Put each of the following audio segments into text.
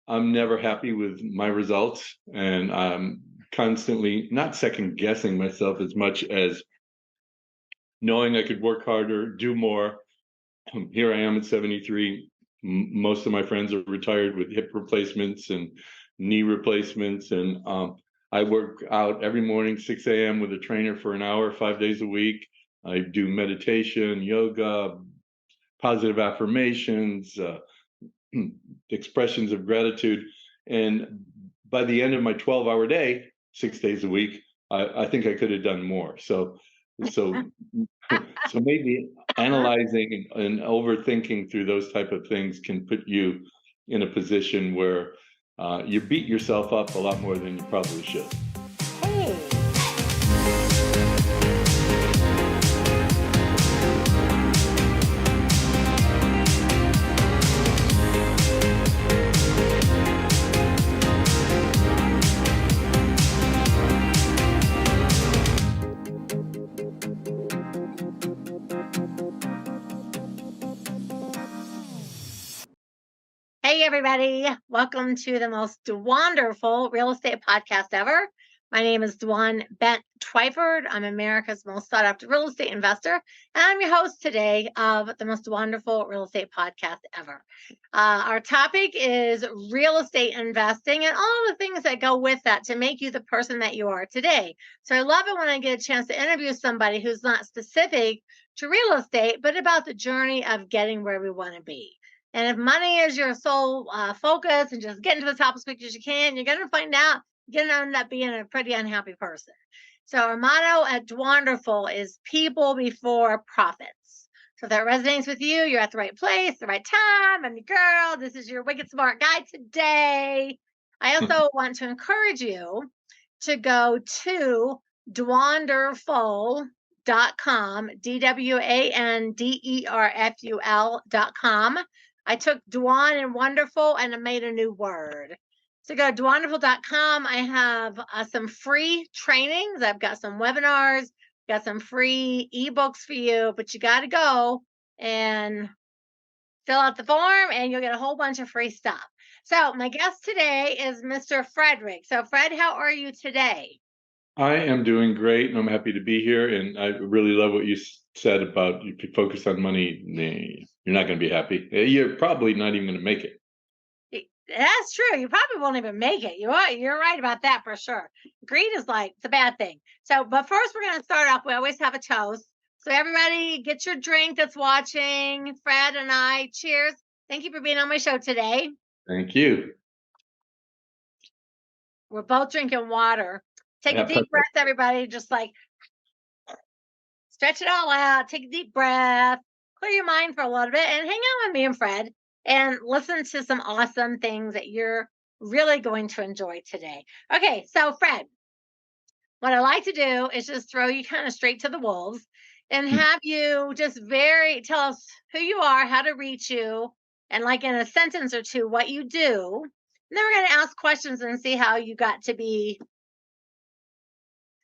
I'm never happy with my results, and I'm constantly not second guessing myself as much as knowing I could work harder, do more. Here I am at 73. Most of my friends are retired with hip replacements and knee replacements, and I work out every morning, 6 a.m. with a trainer for an hour, 5 days a week. I do meditation, yoga, positive affirmations, expressions of gratitude. And by the end of my 12-hour day, 6 days a week, I think I could have done more. So maybe analyzing and overthinking through those type of things can put you in a position where you beat yourself up a lot more than you probably should. Hey. Hey, everybody. Welcome to the most wonderful real estate podcast ever. My name is Dwan Bent Twyford. I'm America's most sought after real estate investor, and I'm your host today of the most wonderful real estate podcast ever. Our topic is real estate investing and all the things that go with that to make you the person that you are today. So I love it when I get a chance to interview somebody who's not specific to real estate, but about the journey of getting where we want to be. And if money is your sole focus and just getting to the top as quick as you can, you're going to find out you're going to end up being a pretty unhappy person. So our motto at Dwanderful is people before profits. So if that resonates with you, you're at the right place, the right time. I'm your girl. This is your Wicked Smart Guy today. I also want to encourage you to go to Dwanderful.com, Dwanderful.com. I took Dwan and wonderful and I made a new word. So go to Dwanderful.com. I have some free trainings. I've got some webinars, got some free ebooks for you, but you got to go and fill out the form and you'll get a whole bunch of free stuff. So my guest today is Mr. Fredrick. So Fred, how are you today? I am doing great, and I'm happy to be here. And I really love what you said about if you focus on money, you're not going to be happy. You're probably not even going to make it. That's true. You probably won't even make it. You're right about that for sure. Greed is it's a bad thing. So, but first we're going to start off. We always have a toast. So everybody get your drink that's watching. Fred and I, cheers. Thank you for being on my show today. Thank you. We're both drinking water. Take a deep breath, everybody. Just stretch it all out. Take a deep breath. Clear your mind for a little bit and hang out with me and Fred and listen to some awesome things that you're really going to enjoy today. Okay, so Fred, what I like to do is just throw you kind of straight to the wolves and have you just tell us who you are, how to reach you, and in a sentence or two, what you do. And then we're going to ask questions and see how you got to be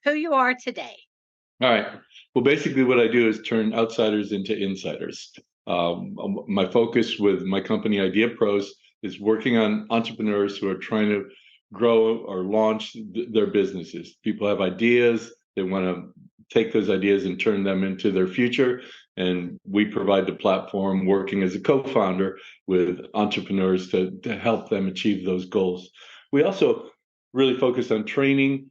who you are today. All right. Well, basically what I do is turn outsiders into insiders. My focus with my company Idea Pros is working on entrepreneurs who are trying to grow or launch their businesses. People have ideas. They want to take those ideas and turn them into their future. And we provide the platform working as a co-founder with entrepreneurs to help them achieve those goals. We also really focus on training,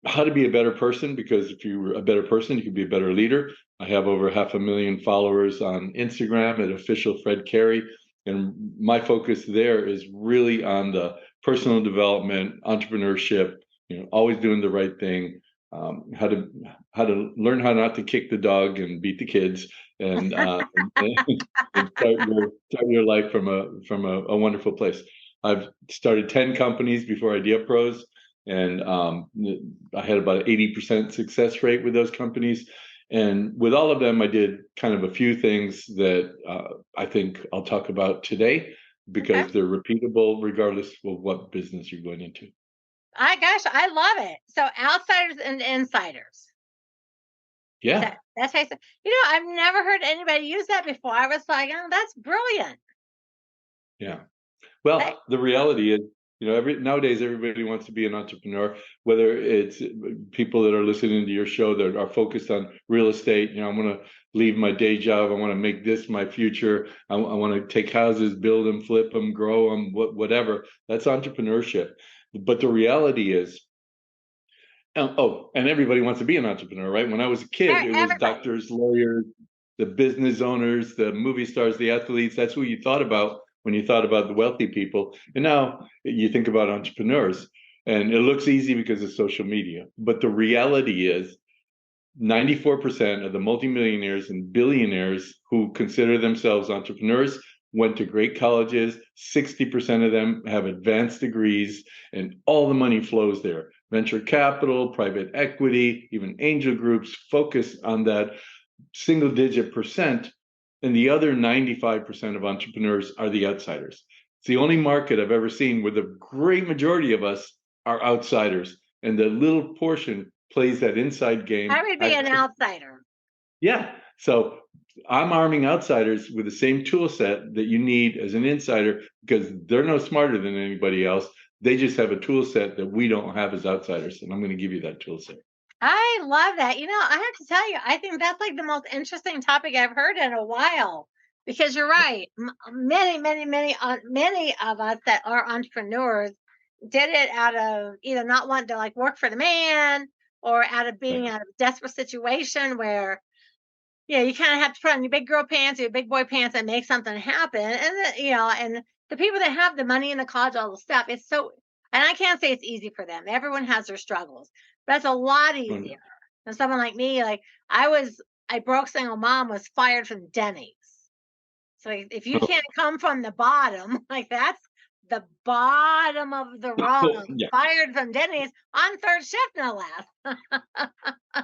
how to be a better person, because if you're a better person, you can be a better leader. I have over 500,000 followers on Instagram at official Fred Carey. And my focus there is really on the personal development, entrepreneurship, always doing the right thing, how to learn how not to kick the dog and beat the kids, and, and start your life from a wonderful place. I've started 10 companies before Idea Pros, and I had about an 80% success rate with those companies. And with all of them, I did kind of a few things that I think I'll talk about today, because they're repeatable regardless of what business you're going into. I love it. So outsiders and insiders. Yeah. That's how I said, I've never heard anybody use that before. I was like, oh, that's brilliant. Yeah. Well, the reality is, nowadays everybody wants to be an entrepreneur, whether it's people that are listening to your show that are focused on real estate. I want to leave my day job. I want to make this my future. I want to take houses, build them, flip them, grow them, whatever. That's entrepreneurship. But the reality is, and everybody wants to be an entrepreneur, right? When I was a kid, it was doctors, lawyers, the business owners, the movie stars, the athletes. That's who you thought about when you thought about the wealthy people. And now you think about entrepreneurs, and it looks easy because of social media. But the reality is 94% of the multimillionaires and billionaires who consider themselves entrepreneurs went to great colleges. 60% of them have advanced degrees, and all the money flows there. Venture capital, private equity, even angel groups focus on that single-digit percent, and the other 95% of entrepreneurs are the outsiders. It's the only market I've ever seen where the great majority of us are outsiders, and the little portion plays that inside game. I would be an outsider. Yeah. So I'm arming outsiders with the same tool set that you need as an insider, because they're no smarter than anybody else. They just have a tool set that we don't have as outsiders. And I'm going to give you that tool set. I love that. I have to tell you, I think that's like the most interesting topic I've heard in a while, because you're right. Many of us that are entrepreneurs did it out of either not wanting to like work for the man, or out of being out of a desperate situation where, you kind of have to put on your big girl pants or your big boy pants and make something happen. And, and the people that have the money and the college, all the stuff, it's so, and I can't say it's easy for them. Everyone has their struggles, but it's a lot easier than someone like me. Like I broke single mom, was fired from Denny's. So if you can't come from the bottom, like that's the bottom of the rung, fired from Denny's on third shift, no less.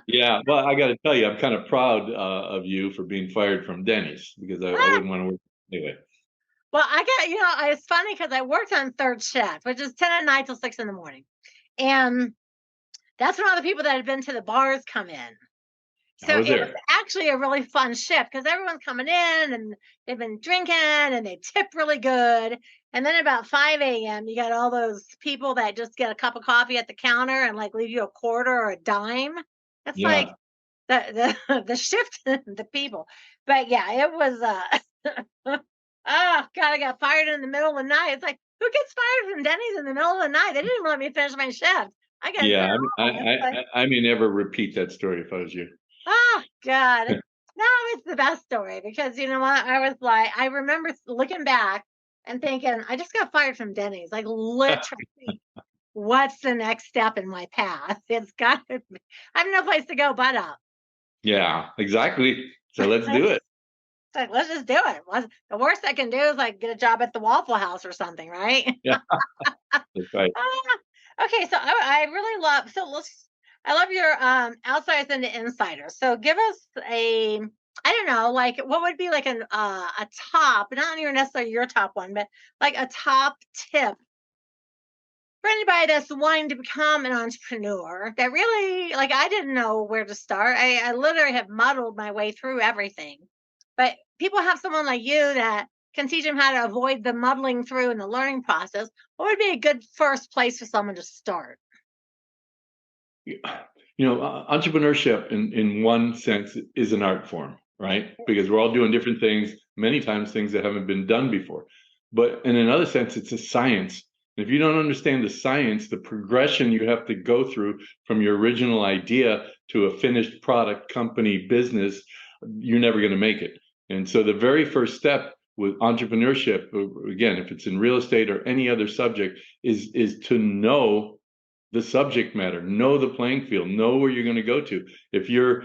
Yeah, well, I got to tell you, I'm kind of proud of you for being fired from Denny's, because I wouldn't want to work anyway. Well, it's funny because I worked on third shift, which is 10 at night till 6 in the morning. And that's when all the people that had been to the bars come in. So it was actually a really fun shift, because everyone's coming in and they've been drinking and they tip really good. And then about 5 a.m., you got all those people that just get a cup of coffee at the counter and like leave you a quarter or a dime. That's like the shift in the people. But yeah, it was oh God, I got fired in the middle of the night. It's like, who gets fired from Denny's in the middle of the night? They didn't even let me finish my shift. I may never repeat that story if I was you. Oh God. No, it's the best story, because you know what? I remember looking back and thinking, I just got fired from Denny's. Like literally, what's the next step in my path? It's got to be. I have no place to go but up. Yeah, exactly. So let's do it. Like, let's just do it. The worst I can do is like get a job at the Waffle House or something, right? Yeah, that's right. Okay, so I really love. I love your outsiders and the insiders. So give us I don't know, like what would be like a top, not even necessarily your top one, but like a top tip for anybody that's wanting to become an entrepreneur that really, like, I didn't know where to start. I literally have muddled my way through everything. But people have someone like you that can teach them how to avoid the muddling through and the learning process. What would be a good first place for someone to start? Entrepreneurship in one sense is an art form, right? Because we're all doing different things, many times things that haven't been done before. But in another sense, it's a science. If you don't understand the science, the progression you have to go through from your original idea to a finished product, company, business, you're never going to make it. And so the very first step with entrepreneurship, again, if it's in real estate or any other subject, is to know the subject matter, know the playing field, know where you're going to go to. If you're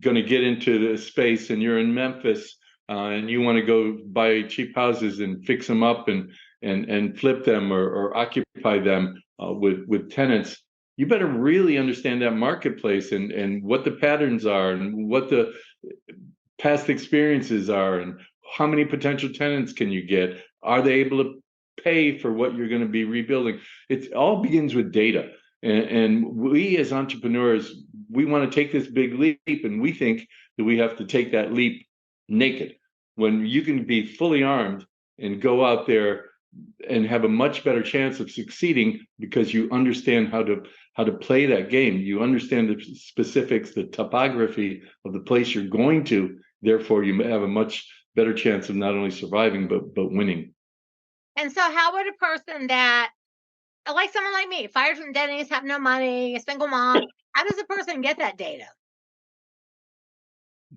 going to get into the space and you're in Memphis and you want to go buy cheap houses and fix them up and flip them or occupy them with tenants, you better really understand that marketplace and what the patterns are and what the past experiences are and how many potential tenants can you get? Are they able to pay for what you're going to be rebuilding? It all begins with data. And we as entrepreneurs, we want to take this big leap, and we think that we have to take that leap naked, when you can be fully armed and go out there and have a much better chance of succeeding because you understand how to play that game. You understand the specifics, the topography of the place you're going to. Therefore, you have a much better chance of not only surviving but winning. And so, how would a person that, like someone like me, fired from Denny's, have no money, a single mom, how does a person get that data?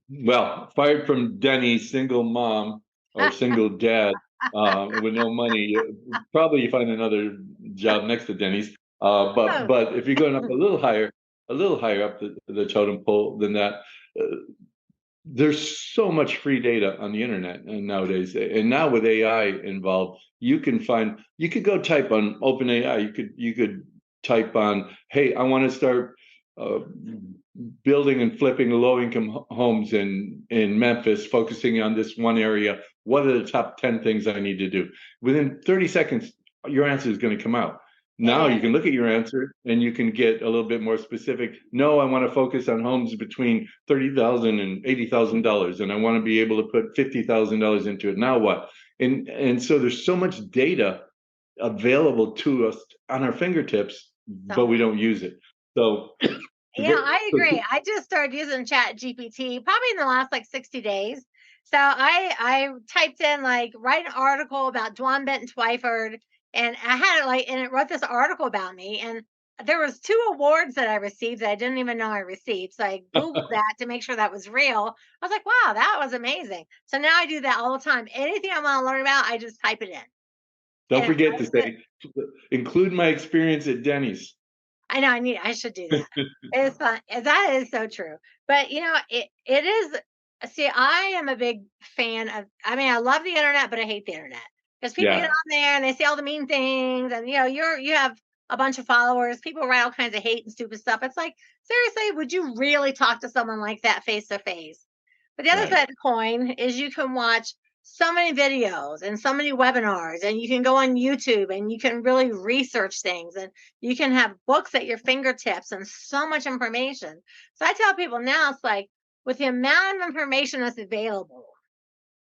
Well, fired from Denny's, single mom or single dad with no money, probably you find another job next to Denny's. But if you're going up a little higher up the totem pole than that, there's so much free data on the internet nowadays, and now with AI involved, you could go type on OpenAI. You could type on, hey, I want to start building and flipping low-income homes in Memphis, focusing on this one area. What are the top 10 things I need to do? Within 30 seconds, your answer is going to come out. Now you can look at your answer and you can get a little bit more specific. No, I want to focus on homes between $30,000 and $80,000, and I want to be able to put $50,000 into it. Now what? And so there's so much data available to us on our fingertips, but we don't use it. So yeah, I agree. I just started using Chat GPT probably in the last like 60 days. So I typed in like write an article about Dwan Benton Twyford, and I had it like, and it wrote this article about me. And there was 2 awards that I received that I didn't even know I received. So I Googled that to make sure that was real. I was like, wow, that was amazing. So now I do that all the time. Anything I want to learn about, I just type it in. Don't forget to say, include my experience at Denny's. I know I should do that. It's fun. That is so true. But it is. See, I am a big fan of. I mean, I love the internet, but I hate the internet because people get on there and they say all the mean things, and you have a bunch of followers. People write all kinds of hate and stupid stuff. It's like, seriously, would you really talk to someone like that face to face? But the other side of the coin is you can watch so many videos and so many webinars, and you can go on YouTube and you can really research things, and you can have books at your fingertips and so much information. So I tell people now, it's like with the amount of information that's available,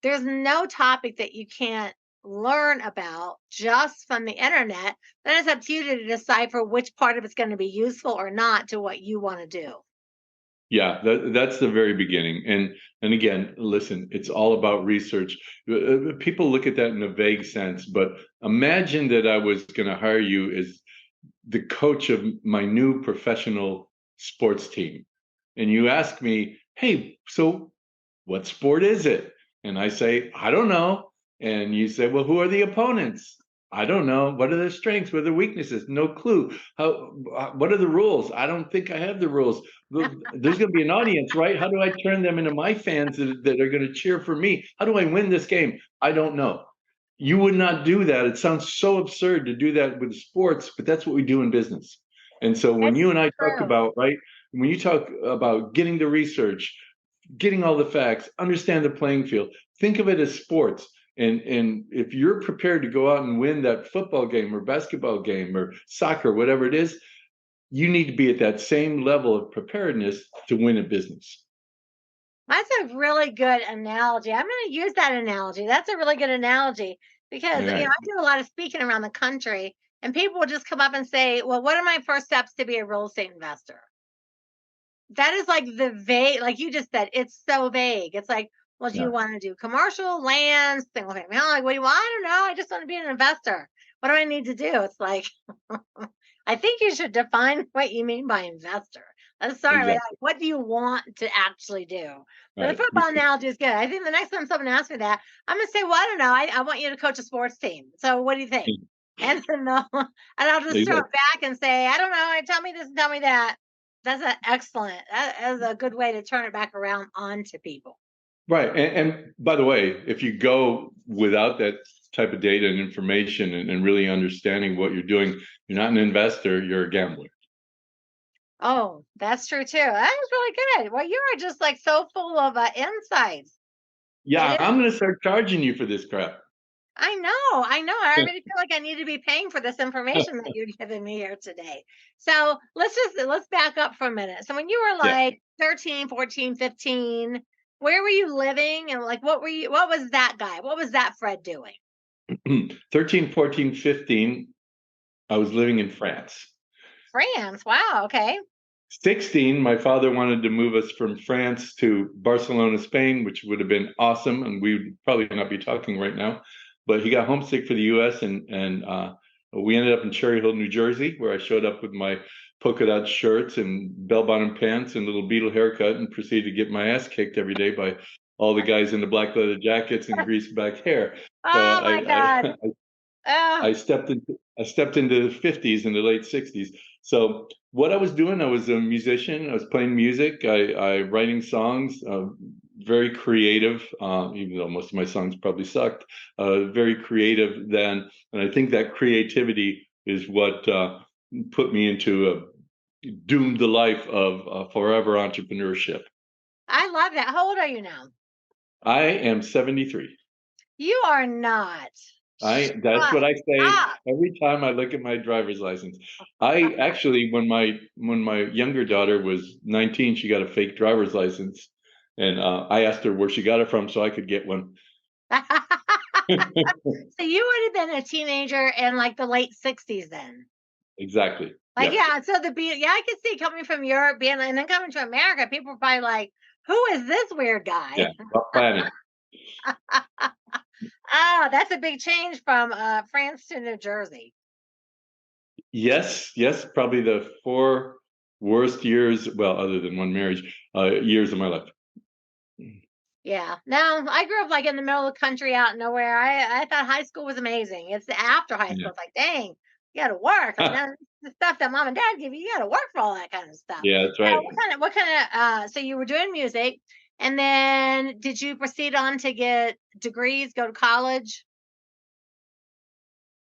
there's no topic that you can't learn about just from the internet. Then it's up to you to decipher which part of it's going to be useful or not to what you want to do. Yeah, that's the very beginning. And again, listen, it's all about research. People look at that in a vague sense, but imagine that I was going to hire you as the coach of my new professional sports team. And you ask me, hey, so what sport is it? And I say, I don't know. And you say, well, who are the opponents? I don't know. What are their strengths? What are their weaknesses? No clue. What are the rules? I don't think I have the rules. There's going to be an audience, right? How do I turn them into my fans that are going to cheer for me? How do I win this game? I don't know. You would not do that. It sounds so absurd to do that with sports, but that's what we do in business. And so when you and I talk about, right, when you talk about getting the research, getting all the facts, understand the playing field, think of it as sports. And if you're prepared to go out and win that football game or basketball game or soccer, whatever it is, you need to be at that same level of preparedness to win a business. That's a really good analogy. I'm going to use that analogy. That's a really good analogy because I do a lot of speaking around the country, and people will just come up and say, well, what are my first steps to be a real estate investor? That is like the vague, like you just said, it's so vague. It's like, well, do you want to do commercial, land, single family? I'm like, what do you want? I don't know. I just want to be an investor. What do I need to do? It's like, I think you should define what you mean by investor. I'm sorry, like, what do you want to actually do? But the football analogy is good. I think the next time someone asks me that, I'm going to say, well, I don't know. I want you to coach a sports team. So what do you think? And then I'll just throw it back and say, I don't know. Tell me this and tell me that. That's that is a good way to turn it back around onto people. Right. And by the way, if you go without that type of data and information and really understanding what you're doing, you're not an investor, you're a gambler. Oh, that's true too. That was really good. Well, you are just like so full of insights. Yeah, I'm going to start charging you for this crap. I know. I really feel like I need to be paying for this information that you're giving me here today. So let's back up for a minute. So when you were like 13, 14, 15, where were you living? And like, what was that guy? What was that Fred doing? 13, 14, 15, I was living in France. France. Wow. Okay. 16, my father wanted to move us from France to Barcelona, Spain, which would have been awesome, and we would probably not be talking right now. But he got homesick for the U.S. and we ended up in Cherry Hill, New Jersey, where I showed up with my polka dot shirts and bell-bottom pants and little beetle haircut, and proceeded to get my ass kicked every day by all the guys in the black leather jackets and greased back hair. So Oh my God. Oh, I stepped into the 50s and the late 60s. So what I was doing, I was a musician. I was playing music. I writing songs. Very creative, even though most of my songs probably sucked. Very creative then, and I think that creativity is what put me into doomed the life of forever entrepreneurship. I love that. How old are you now? I am 73. You are not. That's Shut what I say up. every time I look at my driver's license. I actually, when my younger daughter was 19, she got a fake driver's license, and I asked her where she got it from so I could get one. So you would have been a teenager in like the late 60s then. Exactly. Like, Yeah. yeah, so I could see coming from Europe being and then coming to America, people were probably like, who is this weird guy? Yeah. Rough planet. Oh, that's a big change from France to New Jersey. Yes. Yes. Probably the 4 worst years, well, other than one marriage, years of my life. Yeah. No, I grew up like in the middle of the country out nowhere. I thought high school was amazing. It's after high school. Yeah. It's like, dang, you gotta work. I mean, that's the stuff that mom and dad give you, you gotta work for all that kind of stuff. Yeah, that's So right. what kind of so you were doing music and then did you proceed on to get degrees, go to college?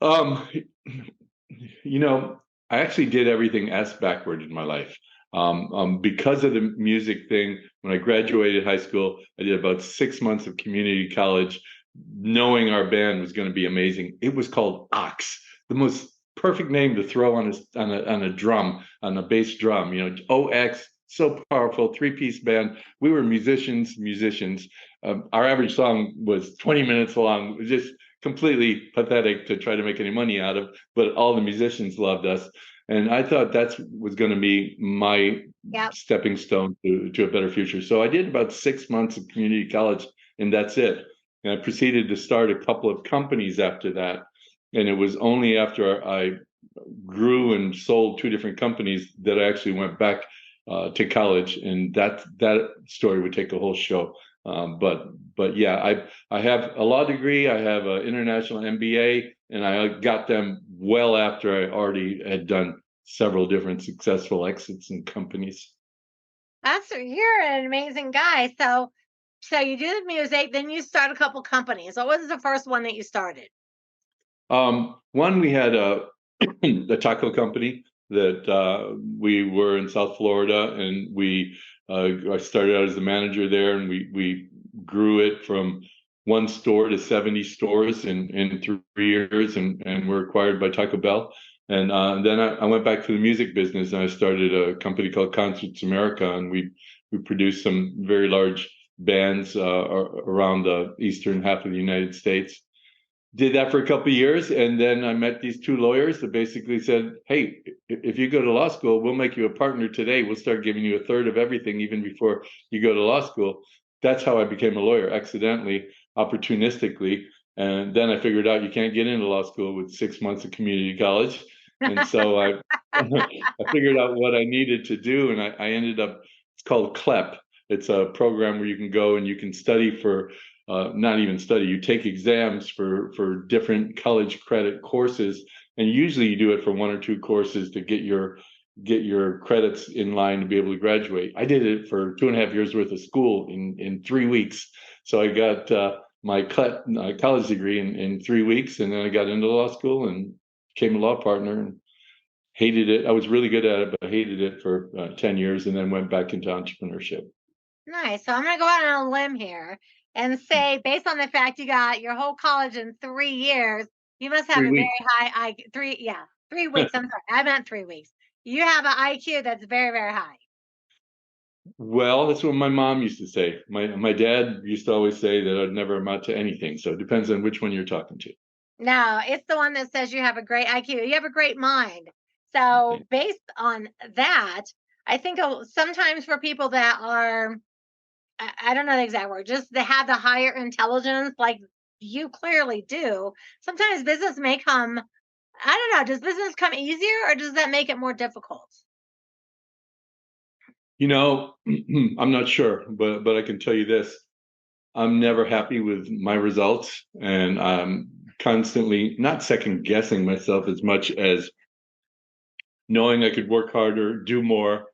Um, you know, I actually did everything S backward in my life. Because of the music thing, when I graduated high school, I did about 6 months of community college, knowing our band was going to be amazing. It was called Ox, the most perfect name to throw on a drum, on a bass drum. OX, so powerful, three-piece band. We were musicians. Our average song was 20 minutes long. It was just completely pathetic to try to make any money out of, but all the musicians loved us. And I thought that was going to be my Yep. stepping stone to a better future. So I did about 6 months of community college, and that's it. And I proceeded to start a couple of companies after that. And it was only after I grew and sold 2 different companies that I actually went back to college. And that story would take a whole show. But yeah, I have a law degree. I have an international MBA, and I got them well after I already had done several different successful exits in companies. You're an amazing guy. So you do the music, then you start a couple companies. What was the first one that you started? One, we had a taco company that we were in South Florida, and I started out as the manager there, and we grew it from one store to 70 stores in 3 years, and were acquired by Taco Bell. And then I went back to the music business, and I started a company called Concerts America, and we produced some very large bands around the eastern half of the United States. Did that for a couple of years, and then I met these 2 lawyers that basically said, hey, if you go to law school, we'll make you a partner today. We'll start giving you a third of everything even before you go to law school. That's how I became a lawyer, accidentally, opportunistically. And then I figured out you can't get into law school with 6 months of community college. And so I I figured out what I needed to do, and I ended up, it's called CLEP. It's a program where you can go and you can study for not even study, you take exams for different college credit courses, and usually you do it for 1 or 2 courses to get your credits in line to be able to graduate. I did it for 2.5 years worth of school in 3 weeks. So I got my college degree in 3 weeks, and then I got into law school and became a law partner, and hated it. I was really good at it, but hated it for 10 years, and then went back into entrepreneurship. Nice. So I'm going to go out on a limb here and say, based on the fact you got your whole college in 3 years, you must have Three a very weeks. high yeah, 3 weeks. I'm sorry, I meant 3 weeks. You have an IQ that's very, very high. Well, that's what my mom used to say. My dad used to always say that I'd never amount to anything. So it depends on which one you're talking to. No, it's the one that says you have a great IQ. You have a great mind. So based on that, I think sometimes for people that are, I don't know the exact word, just they have the higher intelligence, like you clearly do. Sometimes business may come, I don't know, does business come easier or does that make it more difficult? I'm not sure, but I can tell you this. I'm never happy with my results, and I'm constantly not second guessing myself as much as knowing I could work harder, do more.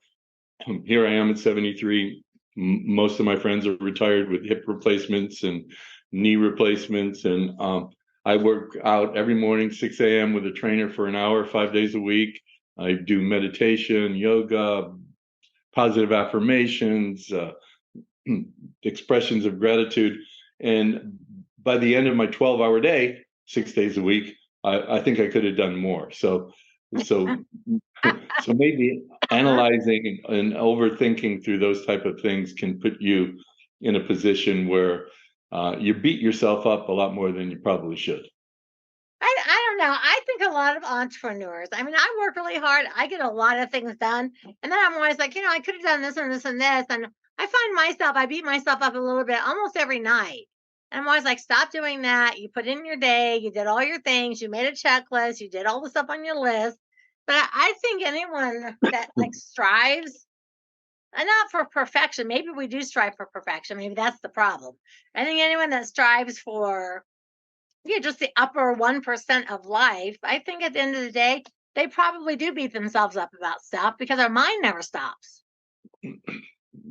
Here I am at 73. Most of my friends are retired with hip replacements and knee replacements, and I work out every morning, 6 a.m. with a trainer for an hour, 5 days a week. I do meditation, yoga, positive affirmations, expressions of gratitude. And by the end of my 12-hour day, 6 days a week, I think I could have done more. So maybe analyzing and overthinking through those type of things can put you in a position where you beat yourself up a lot more than you probably should. I don't know. I think a lot of entrepreneurs, I mean, I work really hard. I get a lot of things done. And then I'm always like, I could have done this and this and this. And I find I beat myself up a little bit almost every night. And I'm always like, stop doing that. You put in your day, you did all your things, you made a checklist, you did all the stuff on your list. But I think anyone that like strives, and not for perfection, maybe we do strive for perfection. Maybe that's the problem. I think anyone that strives for just the upper 1% of life, I think at the end of the day, they probably do beat themselves up about stuff because our mind never stops.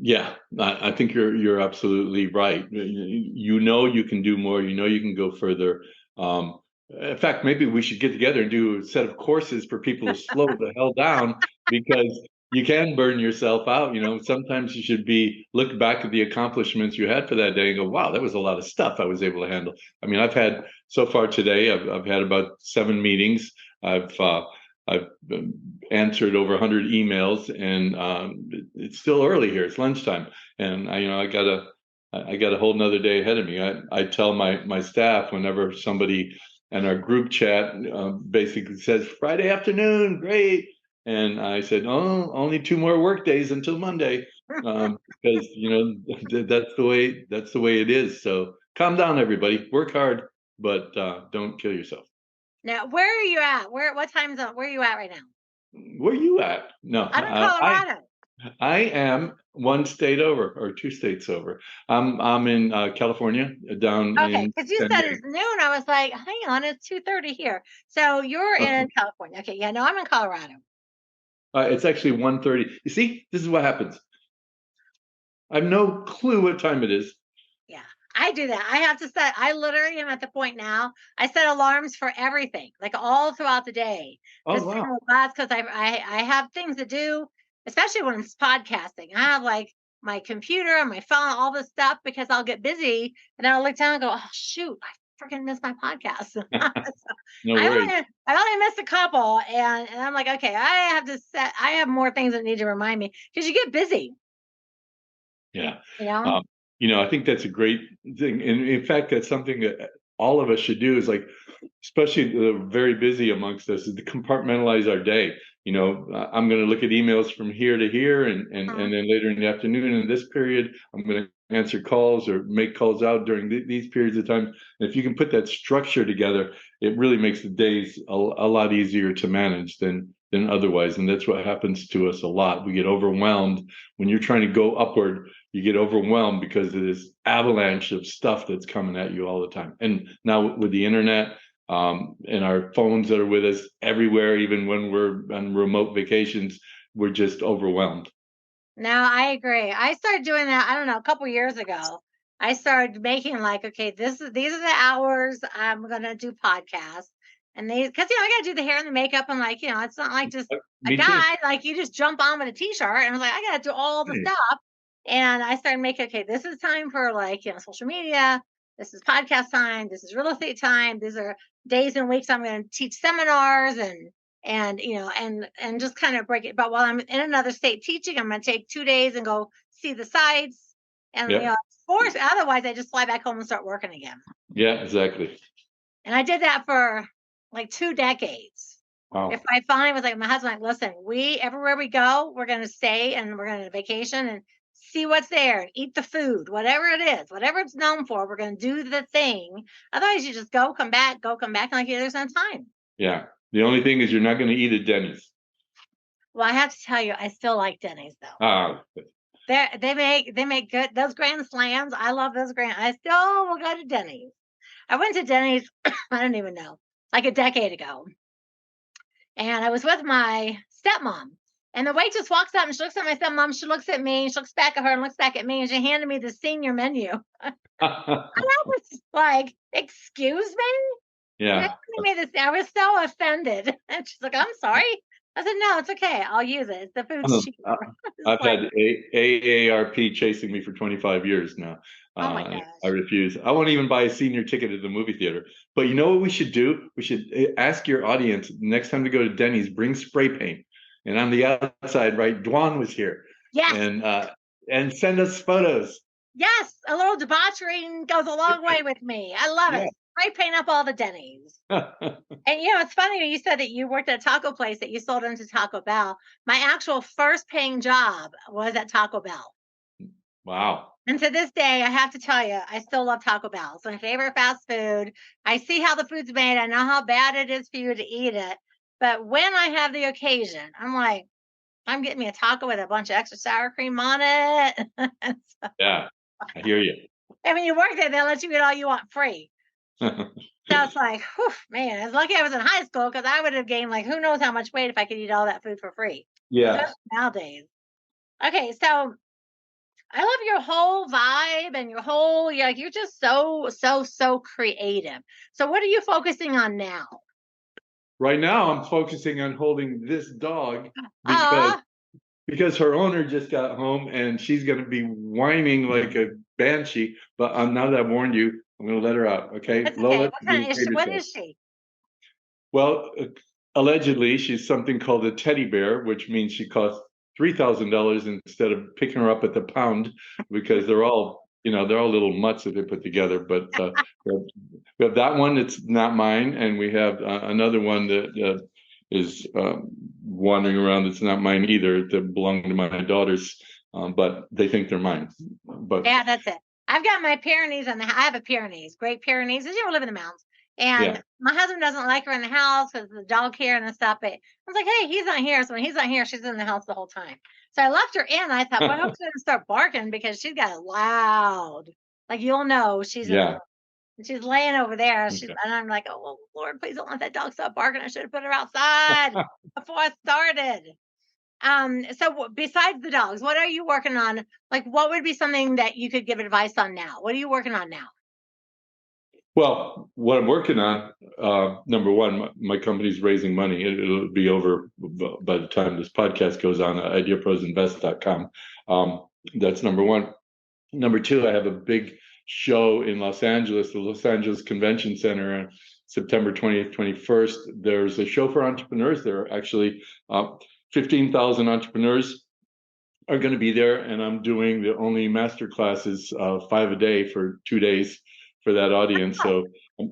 Yeah, I think you're absolutely right. You can do more. You can go further. In fact, maybe we should get together and do a set of courses for people to slow the hell down, because you can burn yourself out. Sometimes you should look back at the accomplishments you had for that day and go, wow, that was a lot of stuff I was able to handle. I mean, I've had so far today, I've had about 7 meetings. I've answered over 100 emails, and it's still early here. It's lunchtime, and I got a whole nother day ahead of me. I tell my staff whenever somebody in our group chat basically says Friday afternoon, great, and I said, oh, only 2 more work days until Monday, because that's the way it is. So calm down, everybody. Work hard, but don't kill yourself. Now, where are you at? What time zone? Where are you at right now? Where are you at? No, I'm in Colorado. I am 1 state over, or 2 states over. I'm in California, down Okay, in because you San said Diego. it's noon. I was like, hang on, it's 2:30 here. So you're in California. Okay, yeah, no, I'm in Colorado. It's actually 1:30. You see, this is what happens. I have no clue what time it is. Yeah, I do that. I have to set, I literally am at the point now. I set alarms for everything, like all throughout the day. Oh, Just wow. because I have things to do, especially when it's podcasting. I have like my computer and my phone, all this stuff because I'll get busy and then I'll look down and go, oh shoot, I freaking missed my podcast. So No worries. I only missed a couple, and I'm like, okay, I have more things that need to remind me because you get busy, Yeah. you know. Um, I think that's a great thing. And in fact, that's something that all of us should do, is like, especially the very busy amongst us, is to compartmentalize our day. I'm going to look at emails from here to here, and then later in the afternoon in this period, I'm going to answer calls or make calls out during these periods of time. And if you can put that structure together, it really makes the days a lot easier to manage than otherwise. And that's what happens to us a lot. We get overwhelmed when you're trying to go upward. You get overwhelmed because of this avalanche of stuff that's coming at you all the time. And now with the internet, and our phones that are with us everywhere, even when we're on remote vacations, we're just overwhelmed. No, I agree. I started doing that, I don't know, a couple years ago. I started making like, okay, these are the hours I'm gonna do podcasts. And because I gotta do the hair and the makeup, and like, it's not like just a Me too. guy, like you just jump on with a t-shirt. And I was like, I gotta do all the stuff. And I started making, okay, this is time for like, social media, this is podcast time, this is real estate time, these are days and weeks I'm gonna teach seminars, and just kind of break it. But while I'm in another state teaching, I'm going to take 2 days and go see the sites, and Yeah. of course, otherwise I just fly back home and start working again. Yeah, exactly. And I did that for like 2 decades. Wow. If I finally was like, my husband, like, listen, everywhere we go, we're going to stay and we're going to vacation and see what's there and eat the food, whatever it is, whatever it's known for, we're going to do the thing. Otherwise, you just go, come back, and like, there's no time. Yeah. The only thing is you're not going to eat at Denny's. Well, I have to tell you, I still like Denny's though. They make good, those Grand Slams. I love those I still will go to Denny's. I went to Denny's, I don't even know, like a decade ago. And I was with my stepmom. And the waitress walks up and she looks at my stepmom. She looks at me. She looks back at her and looks back at me. And she handed me the senior menu. And I was like, excuse me? Yeah. I was so offended. And she's like, I'm sorry. I said, no, it's okay. I'll use it. The food's cheap. I've had AARP chasing me for 25 years now. Oh my gosh. I refuse. I won't even buy a senior ticket at the movie theater. But you know what we should do? We should ask your audience next time to go to Denny's, bring spray paint. And on the outside, right, Dwan was here. Yes. And send us photos. Yes. A little debauchery goes a long way with me. I love it. Spray paint up all the Denny's. And it's funny when you said that you worked at a taco place that you sold into Taco Bell. My actual first paying job was at Taco Bell. Wow. And to this day, I have to tell you, I still love Taco Bell. It's my favorite fast food. I see how the food's made. I know how bad it is for you to eat it. But when I have the occasion, I'm like, I'm getting me a taco with a bunch of extra sour cream on it. So, yeah, I hear you. And when you work there, they'll let you eat all you want free. So it's like, whew, man, I was lucky I was in high school because I would have gained like who knows how much weight if I could eat all that food for free. Yeah. Especially nowadays. Okay, so I love your whole vibe and your whole, you're just so creative. So what are you focusing on now? Right now, I'm focusing on holding this dog because her owner just got home and she's going to be whining like a banshee. But now that I've warned you, I'm going to let her out. Okay. That's okay. What is she? Well, allegedly, she's something called a teddy bear, which means she costs $3,000 instead of picking her up at the pound because they're all little mutts that they put together. But we have that one that's not mine, and we have another one that is wandering around that's not mine either. That belong to my daughters, but they think they're mine. But yeah, that's it. I've got my Pyrenees I have a Pyrenees, Great Pyrenees. As you live in the mountains. And my husband doesn't like her in the house because the dog hair and stuff. But I was like, hey, he's not here. So when he's not here, she's in the house the whole time. So I left her in. I thought, well, I hope she doesn't start barking because she's got loud. Like, you'll know she's she's laying over there. And I'm like, oh, well, Lord, please don't let that dog stop barking. I should have put her outside before I started. So besides the dogs, what are you working on? Like, what would be something that you could give advice on now? What are you working on now? Well, what I'm working on, number one, my company's raising money. It'll be over by the time this podcast goes on, ideaprosinvest.com. That's number one. Number two, I have a big show in Los Angeles, the Los Angeles Convention Center, on September 20th, 21st. There's a show for entrepreneurs there. Actually, 15,000 entrepreneurs are going to be there, and I'm doing the only master classes, 5 a day for 2 days. For that audience. So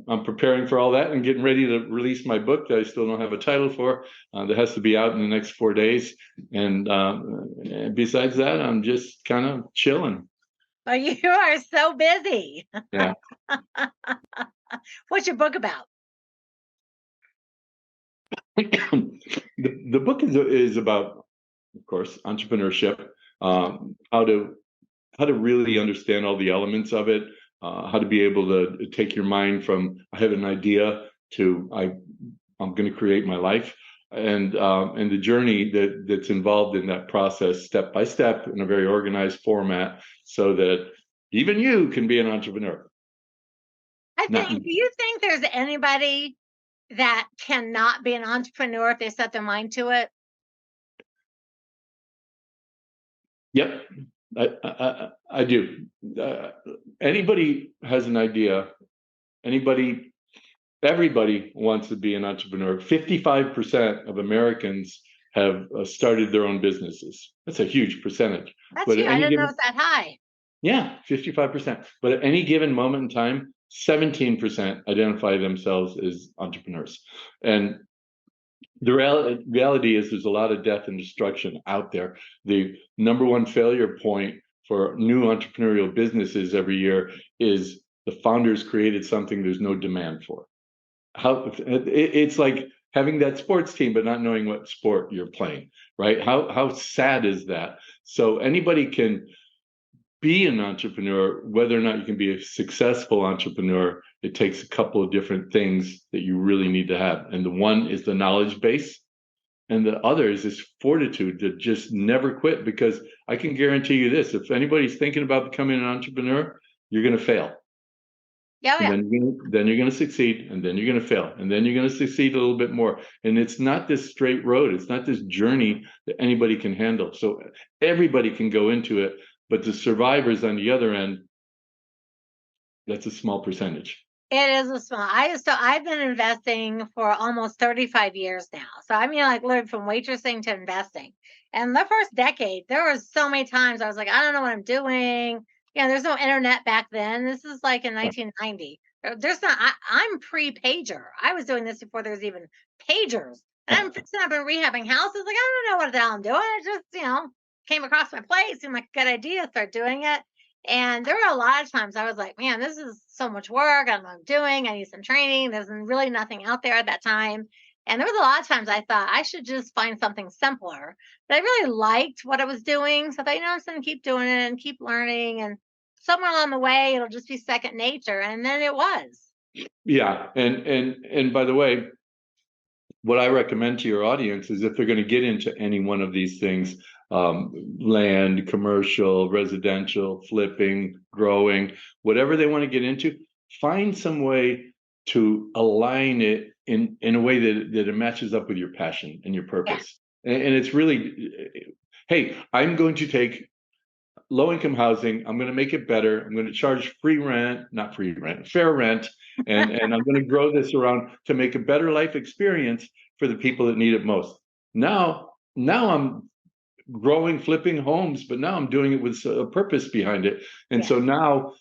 I'm preparing for all that and getting ready to release my book that I still don't have a title for. That has to be out in the next 4 days. And besides that, I'm just kind of chilling. Oh, you are so busy. Yeah. What's your book about? The book is about, of course, entrepreneurship, how to really understand all the elements of it. How to be able to take your mind from I have an idea to I'm going to create my life, and the journey that's involved in that process, step by step, in a very organized format, so that even you can be an entrepreneur. Do you think there's anybody that cannot be an entrepreneur if they set their mind to it? Yep. I do. Anybody has an idea. Everybody wants to be an entrepreneur. 55% of Americans have started their own businesses. That's a huge percentage. I didn't know it's that high. Yeah, 55%. But at any given moment in time, 17% identify themselves as entrepreneurs. And the reality is there's a lot of death and destruction out there. The number one failure point for new entrepreneurial businesses every year is the founders created something there's no demand for. It's like having that sports team but not knowing what sport you're playing, right? How sad is that? So anybody can be an entrepreneur. Whether or not you can be a successful entrepreneur, it takes a couple of different things that you really need to have. And the one is the knowledge base, and the other is this fortitude to just never quit. Because I can guarantee you this: if anybody's thinking about becoming an entrepreneur, you're going to fail. Yeah, yeah. And then you're going to succeed, and then you're going to fail, and then you're going to succeed a little bit more. And it's not this straight road. It's not this journey that anybody can handle. So everybody can go into it, but the survivors on the other end, that's a small percentage. It is a small. I've been investing for almost 35 years now. So I mean, like literally from waitressing to investing. And the first decade, there was so many times I was like, I don't know what I'm doing. There's no internet back then. This is like in 1990. There's not. I'm pre-pager. I was doing this before there was even pagers. And I'm fixing up and rehabbing houses. Like I don't know what the hell I'm doing. It just came across my plate. Seemed like a good idea. Start doing it. And there were a lot of times I was like, man, this is so much work. I don't know what I'm doing. I need some training. There's really nothing out there at that time. And there was a lot of times I thought I should just find something simpler. But I really liked what I was doing. So I thought, I'm just going to keep doing it and keep learning. And somewhere along the way, it'll just be second nature. And then it was. Yeah. And by the way, what I recommend to your audience is if they're going to get into any one of these things, land, commercial, residential, flipping, growing, whatever they want to get into, find some way to align it in a way that it matches up with your passion and your purpose. Yeah. And it's really, hey, I'm going to take low-income housing, I'm going to make it better. I'm going to charge fair rent, and I'm going to grow this around to make a better life experience for the people that need it most. Now I'm growing, flipping homes, but now I'm doing it with a purpose behind it. And so now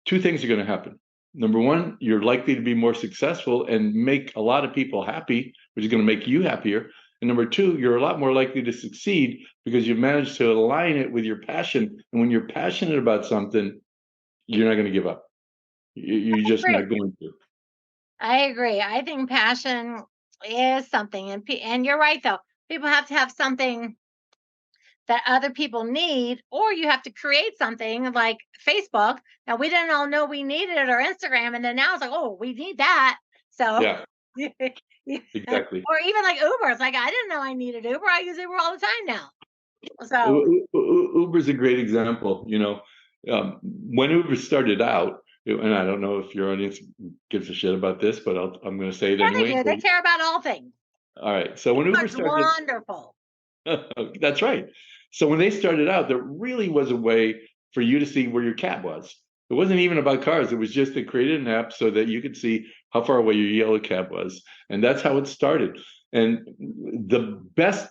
two things are going to happen. Number one, you're likely to be more successful and make a lot of people happy, which is going to make you happier. And number two, you're a lot more likely to succeed because you've managed to align it with your passion. And when you're passionate about something, you're not going to give up. You're just not going to. I agree. I think passion is something. And you're right, though. People have to have something that other people need, or you have to create something like Facebook. Now, we didn't all know we needed it, or Instagram. And then now it's like, oh, we need that. So yeah. Exactly. Or even like Uber. It's like, I didn't know I needed Uber. I use Uber all the time now. So Uber's a great example. When Uber started out, and I don't know if your audience gives a shit about this, but I'm going to say it anyway. They care about all things. All right. So when Uber started, wonderful. That's right. So when they started out, there really was a way for you to see where your cab was. It wasn't even about cars. It was just they created an app so that you could see how far away your yellow cab was. And that's how it started. And the best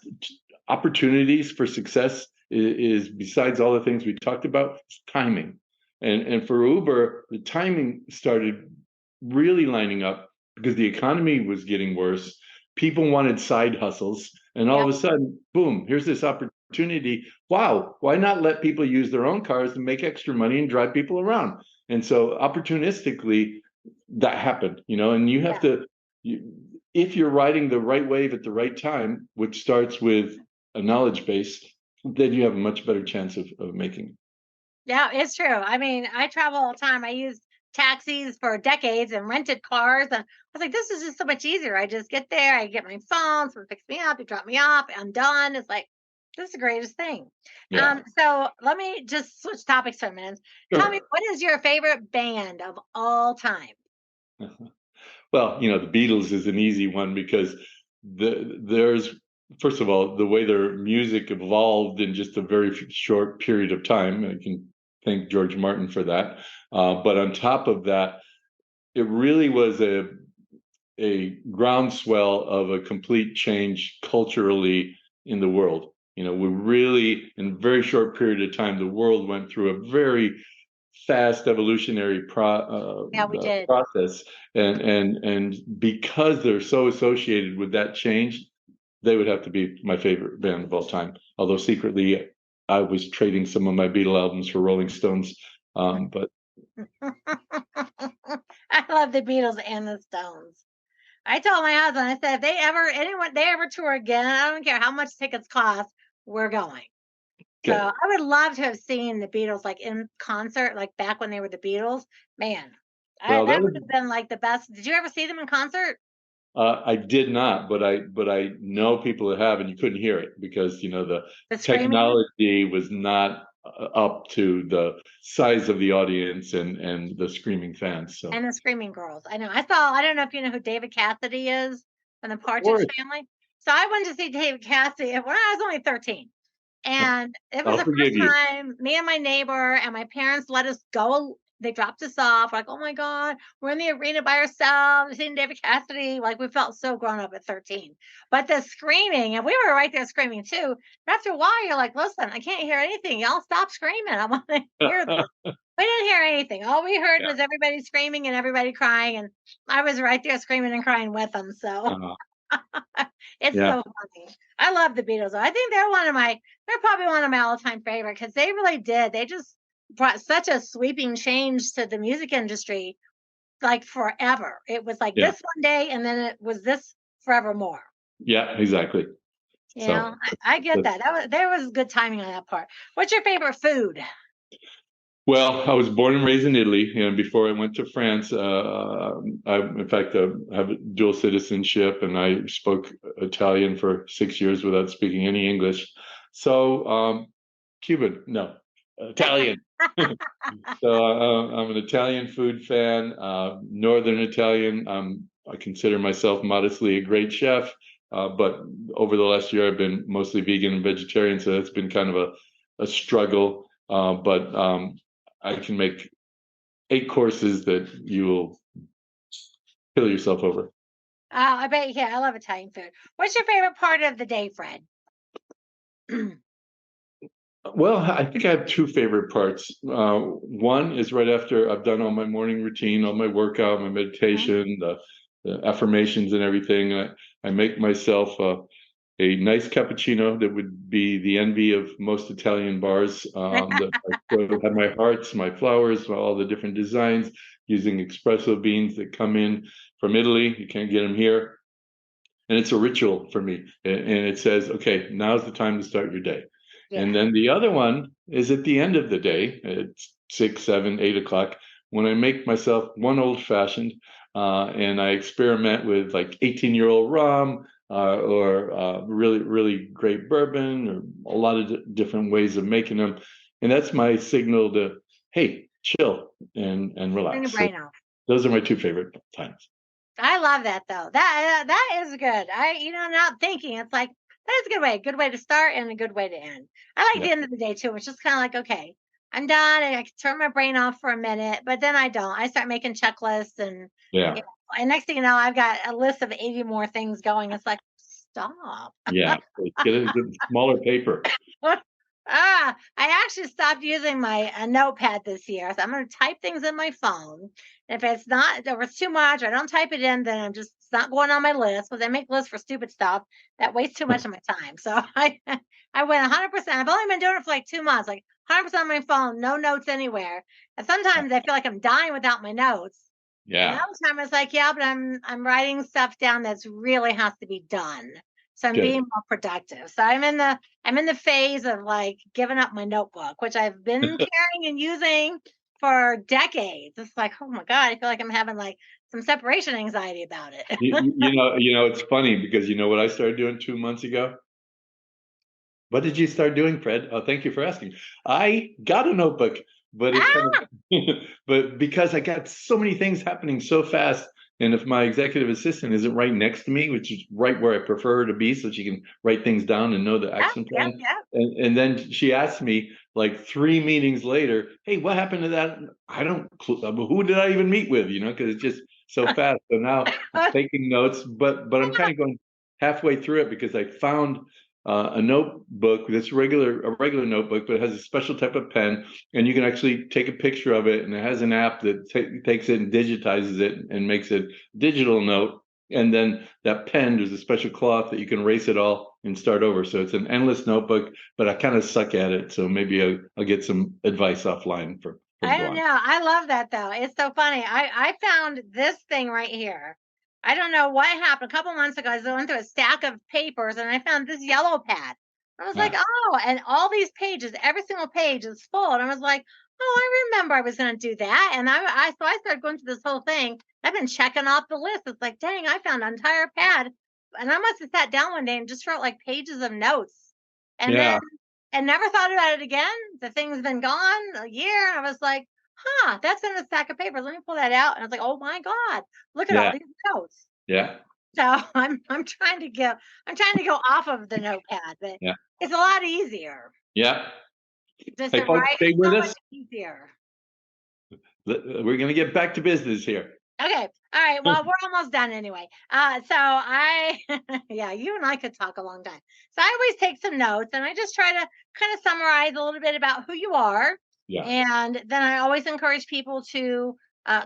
opportunities for success is besides all the things we talked about, timing. And for Uber, the timing started really lining up because the economy was getting worse. People wanted side hustles. And all of a sudden, boom, here's this opportunity. Wow, why not let people use their own cars and make extra money and drive people around? And so opportunistically, that happened, and you have to, if you're riding the right wave at the right time, which starts with a knowledge base, then you have a much better chance of making it. Yeah, it's true. I mean, I travel all the time. I used taxis for decades and rented cars. And I was like, this is just so much easier. I just get there, I get my phone, someone picks me up, you drop me off, I'm done. It's like, this is the greatest thing. Yeah. So let me just switch topics for a minute. Sure. Tell me, what is your favorite band of all time? Well, the Beatles is an easy one because there's, first of all, the way their music evolved in just a very short period of time. I can thank George Martin for that. But on top of that, it really was a groundswell of a complete change culturally in the world. We really, in a very short period of time, the world went through a very fast evolutionary Yeah, we did. process, and because they're so associated with that change, they would have to be my favorite band of all time. Although secretly, I was trading some of my Beatle albums for Rolling Stones. But I love the Beatles and the Stones. I told my husband, I said, if they ever tour again, I don't care how much tickets cost, we're going. So good. I would love to have seen the Beatles like in concert, like back when they were the Beatles. Man, Well, that would have been like the best. Did you ever see them in concert? I did not, but I know people that have, and you couldn't hear it because the The screaming technology was not up to the size of the audience and the screaming fans. So, and the screaming girls. I know. I don't know if you know who David Cassidy is from the of Partridge course, Family. So I went to see David Cassidy when I was only 13. And it was I'll the forgive first you. time me and my neighbor and my parents let us go. They dropped us off. Like, oh my God, we're in the arena by ourselves, seeing David Cassidy. Like, we felt so grown up at 13. But the screaming, and we were right there screaming too. But after a while, you're like, listen, I can't hear anything. Y'all stop screaming. I want to hear this. We didn't hear anything. All we heard Yeah. was everybody screaming and everybody crying. And I was right there screaming and crying with them. So it's Yeah. so funny. I love the Beatles. I think they're probably one of my all-time favorite because they really did. They just brought such a sweeping change to the music industry, like forever. It was like Yeah. this one day, and then it was this forevermore. Yeah. Exactly. You know, So, I get that. There was good timing on that part. What's your favorite food? well, I was born and raised in Italy, and before I went to France, in fact, have dual citizenship, and I spoke Italian for 6 years without speaking any English. So, Cuban, no, Italian. So I'm an Italian food fan, Northern Italian. I consider myself modestly a great chef, but over the last year, I've been mostly vegan and vegetarian, so that's been kind of a struggle. But I can make 8 courses that you will kill yourself over. I bet. Yeah, I love Italian food. What's your favorite part of the day, Fred? Well, I think I have two favorite parts. One is right after I've done all my morning routine, all my workout, my meditation, the affirmations and everything. I make myself a nice cappuccino that would be the envy of most Italian bars. That I have my hearts, my flowers, all the different designs using espresso beans that come in from Italy. You can't get them here. And it's a ritual for me. And it says, okay, now's the time to start your day. Yeah. And then the other one is at the end of the day, it's 6, 7, 8 o'clock, when I make myself one old fashioned and I experiment with like 18-year-old rum or really, really great bourbon or a lot of different ways of making them. And that's my signal to, hey, chill and Turn your relax. So brain off. those are my two favorite times. I love that though. That is good. Not thinking. It's like that is a good way to start and a good way to end. I like the end of the day too. It's just kind of like, okay, I'm done. And I can turn my brain off for a minute, but then I don't. I start making checklists and Yeah. and next thing you know, I've got a list of 80 more things going. It's like, stop. Yeah. Get it in smaller paper. I actually stopped using my notepad this year. So I'm going to type things in my phone. And if it's too much, I don't type it in, then it's not going on my list because I make lists for stupid stuff that wastes too much of my time. So I went 100%. I've only been doing it for like 2 months, like 100% on my phone, no notes anywhere. And sometimes I feel like I'm dying without my notes. Yeah. And other time it's like, yeah, but I'm writing stuff down that's really has to be done. So I'm Good. being more productive. So I'm in the phase of like giving up my notebook, which I've been carrying and using for decades. It's like, oh my God, I feel like I'm having like some separation anxiety about it. It's funny because you know what I started doing 2 months ago? What did you start doing, Fred? Oh, thank you for asking. I got a notebook, but it's kind of, but because I got so many things happening so fast, and if my executive assistant isn't right next to me, which is right where I prefer her to be, so she can write things down and know the action plan, and then she asked me like 3 meetings later, "Hey, what happened to that?" I don't. Who did I even meet with? Because it's just so fast. So now I'm taking notes, but I'm kind of going halfway through it because I found a notebook that's a regular notebook, but it has a special type of pen, and you can actually take a picture of it, and it has an app that takes it and digitizes it and makes it digital note. And then that pen, there's a special cloth that you can erase it all and start over. So it's an endless notebook, but I kind of suck at it. So maybe I'll get some advice offline from I don't Dwan. know. I love that though. It's so funny. I found this thing right here. I don't know what happened. A couple months ago, I was going through a stack of papers and I found this yellow pad. I was like, oh, and all these pages, every single page is full. And I was like, oh, I remember I was going to do that. And so I started going through this whole thing. I've been checking off the list. It's like, dang, I found an entire pad. And I must have sat down one day and just wrote like pages of notes. And Yeah. then and never thought about it again. The thing's been gone a year. And I was like, huh, that's in a stack of papers. Let me pull that out. And I was like, oh my God, look at all these notes. Yeah. So I'm trying to go off of the notepad, but it's a lot easier. Yeah. Just Hey, to folks, write, stay it's with so us. much easier. We're going to get back to business here. Okay. All right. Well, we're almost done anyway. Yeah, you and I could talk a long time. So I always take some notes and I just try to kind of summarize a little bit about who you are. Yeah. And then I always encourage people to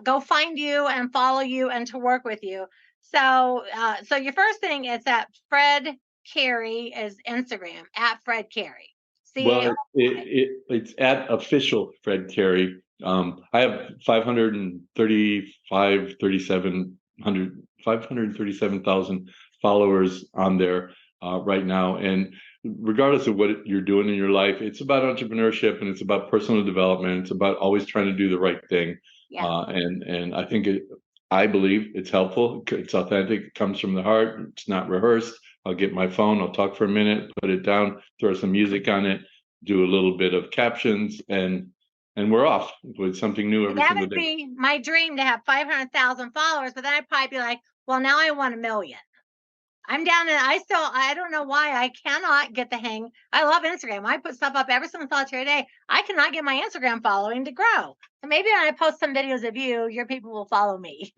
go find you and follow you and to work with you. So your first thing is that Fred Carey is Instagram at Fred Carey. Well, it's at official Fred Carey. I have 537,000 followers on there right now. And regardless of what you're doing in your life, it's about entrepreneurship and it's about personal development. It's about always trying to do the right thing. Yeah. And I think I believe it's helpful. It's authentic. It comes from the heart. It's not rehearsed. I'll get my phone. I'll talk for a minute, put it down, throw some music on it, do a little bit of captions, and we're off with something new every single day. That would be my dream to have 500,000 followers, but then I'd probably be like, well, now I want 1 million. I'm down and I don't know why I cannot get the hang. I love Instagram. I put stuff up every single solitary day. I cannot get my Instagram following to grow. So maybe when I post some videos of you, your people will follow me.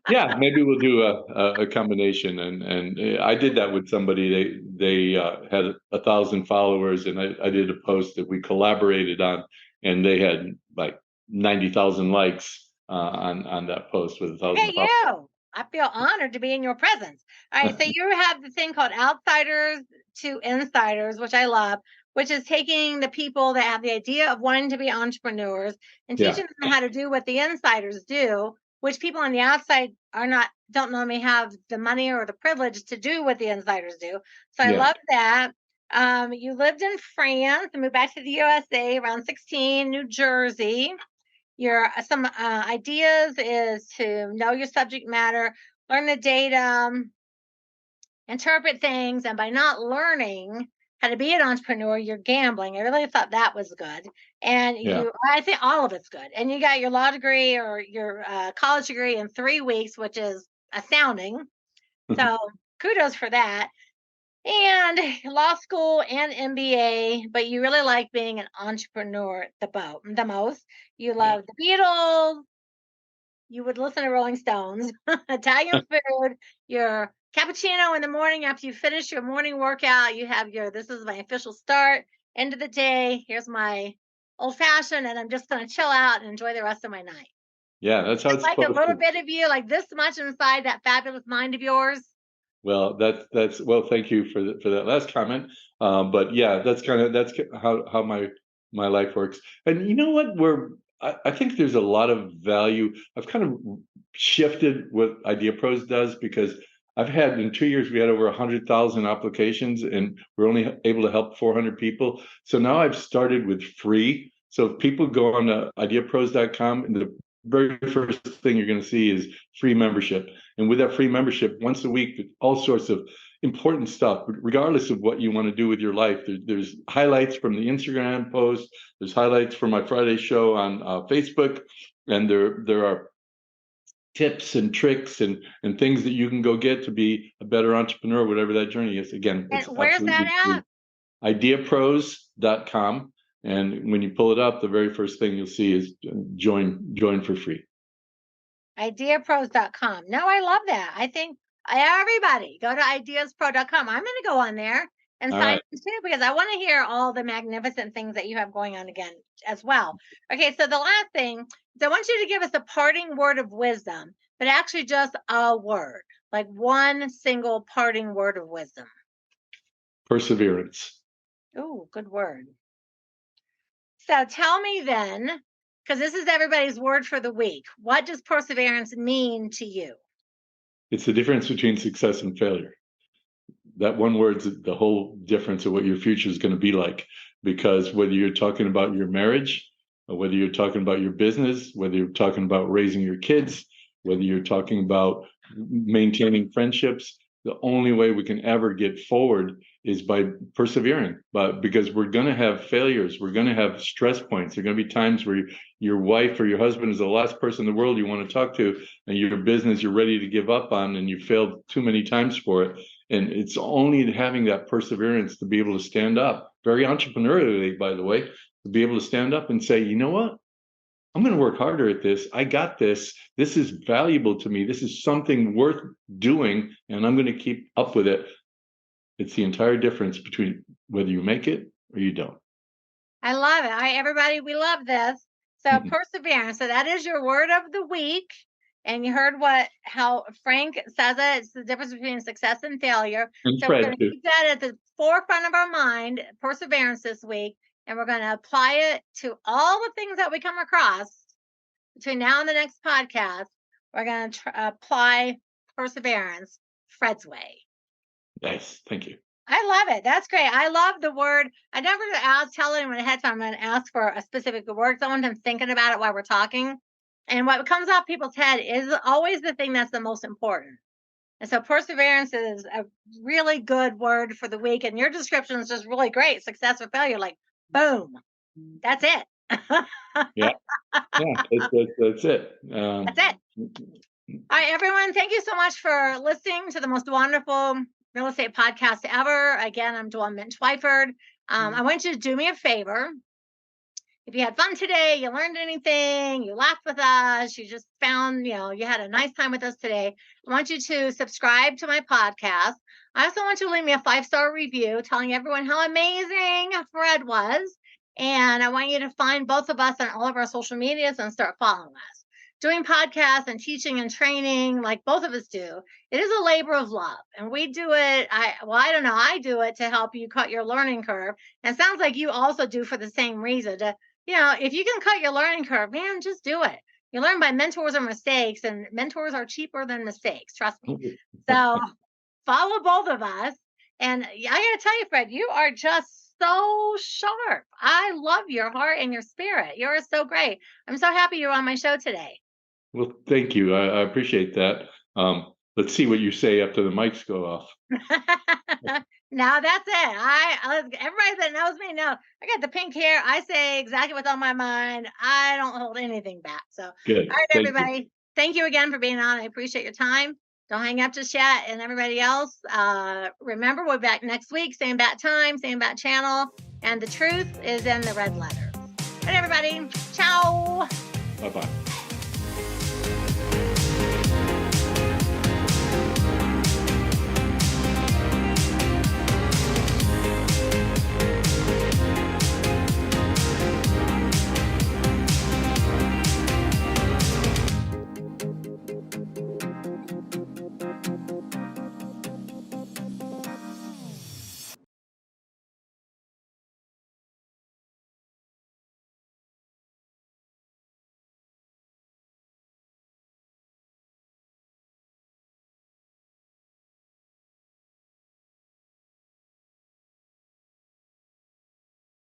Yeah, maybe we'll do a combination. And I did that with somebody. They had 1,000 followers, and I did a post that we collaborated on, and they had like 90,000 likes on that post with 1,000 Hey, followers. you. I feel honored to be in your presence. All right, so you have the thing called Outsiders to Insiders, which I love, which is taking the people that have the idea of wanting to be entrepreneurs and teaching them how to do what the insiders do, which people on the outside don't normally have the money or the privilege to do what the insiders do. So I love that. You lived in France and moved back to the USA around 16, New Jersey. Your some ideas is to know your subject matter, learn the data, interpret things, and by not learning how to be an entrepreneur, you're gambling. I really thought that was good. And I think all of it's good. And you got your law degree or your college degree in 3 weeks, which is astounding. So kudos for that. And law school and MBA, but you really like being an entrepreneur the most. You love the Beatles. You would listen to Rolling Stones, Italian food, your cappuccino in the morning after you finish your morning workout. You have this is my official start, end of the day. Here's my old fashioned, and I'm just going to chill out and enjoy the rest of my night. Yeah, that's how it's like a little bit of you, like this much inside that fabulous mind of yours. Well, that's well. Thank you for that last comment. But yeah, that's how my life works. And you know what? I think there's a lot of value. I've kind of shifted what Idea Pros does because I've had in 2 years we had over 100,000 applications and we're only able to help 400 people. So now I've started with free. So if people go on to ideapros.com and the very first thing you're going to see is free membership. And with that free membership, once a week, all sorts of important stuff, regardless of what you want to do with your life. There's highlights from the Instagram post. There's highlights from my Friday show on Facebook. And there are tips and tricks and things that you can go get to be a better entrepreneur, whatever that journey is. Again, and where's that at? Ideapros.com. And when you pull it up, the very first thing you'll see is join for free. Ideapros.com. No, I love that. I think everybody go to ideaspro.com. I'm going to go on there and All sign right. in too, because I want to hear all the magnificent things that you have going on again as well. Okay, so the last thing is I want you to give us a parting word of wisdom, but actually just a word, like one single parting word of wisdom. Perseverance. Oh, good word. So tell me then, because this is everybody's word for the week, what does perseverance mean to you? It's the difference between success and failure. That one word's the whole difference of what your future is going to be like. Because whether you're talking about your marriage, or whether you're talking about your business, whether you're talking about raising your kids, whether you're talking about maintaining friendships, the only way we can ever get forward is by persevering. But because we're going to have failures, we're going to have stress points. There are going to be times where your wife or your husband is the last person in the world you want to talk to, and your business you're ready to give up on, and you failed too many times for it. And it's only having that perseverance to be able to stand up, very entrepreneurially, by the way, to be able to stand up and say, you know what? I'm going to work harder at this. I got this. This is valuable to me. This is something worth doing, and I'm going to keep up with it. It's the entire difference between whether you make it or you don't. I love it. All right, everybody, we love this. So perseverance. So that is your word of the week. And you heard how Frank says it. It's the difference between success and failure. And So Fred, we're going to keep that at the forefront of our mind, perseverance this week. And we're going to apply it to all the things that we come across between now and the next podcast. We're going to apply perseverance Fred's way. Nice. Thank you. I love it. That's great. I love the word. I never tell anyone ahead of time. I'm going to ask for a specific word. Someone I'm thinking about it while we're talking. And what comes off people's head is always the thing that's the most important. And so perseverance is a really good word for the week. And your description is just really great. Success or failure, like boom. That's it. Yeah. That's it. That's it. All right, everyone. Thank you so much for listening to the most wonderful real estate podcast ever. Again, I'm Dwanderful Twyford. I want you to do me a favor. If you had fun today, you learned anything, you laughed with us, you just found, you had a nice time with us today, I want you to subscribe to my podcast. I also want you to leave me a 5-star review telling everyone how amazing Fred was. And I want you to find both of us on all of our social medias and start following us. Doing podcasts and teaching and training like both of us do, it is a labor of love. And we do it, I don't know, I do it to help you cut your learning curve. And it sounds like you also do for the same reason. If you can cut your learning curve, man, just do it. You learn by mentors or mistakes, and mentors are cheaper than mistakes. Trust me. So follow both of us. And I got to tell you, Fred, you are just so sharp. I love your heart and your spirit. You're so great. I'm so happy you're on my show today. Well, thank you. I appreciate that. Let's see what you say after the mics go off. Now that's it. Everybody that knows me knows I got the pink hair. I say exactly what's on my mind. I don't hold anything back. So, good. All right, everybody. Thank you again for being on. I appreciate your time. Don't hang up just yet. And everybody else, remember, we're back next week. Same bat time, same bat channel. And the truth is in the red letters. All right, everybody. Ciao. Bye-bye.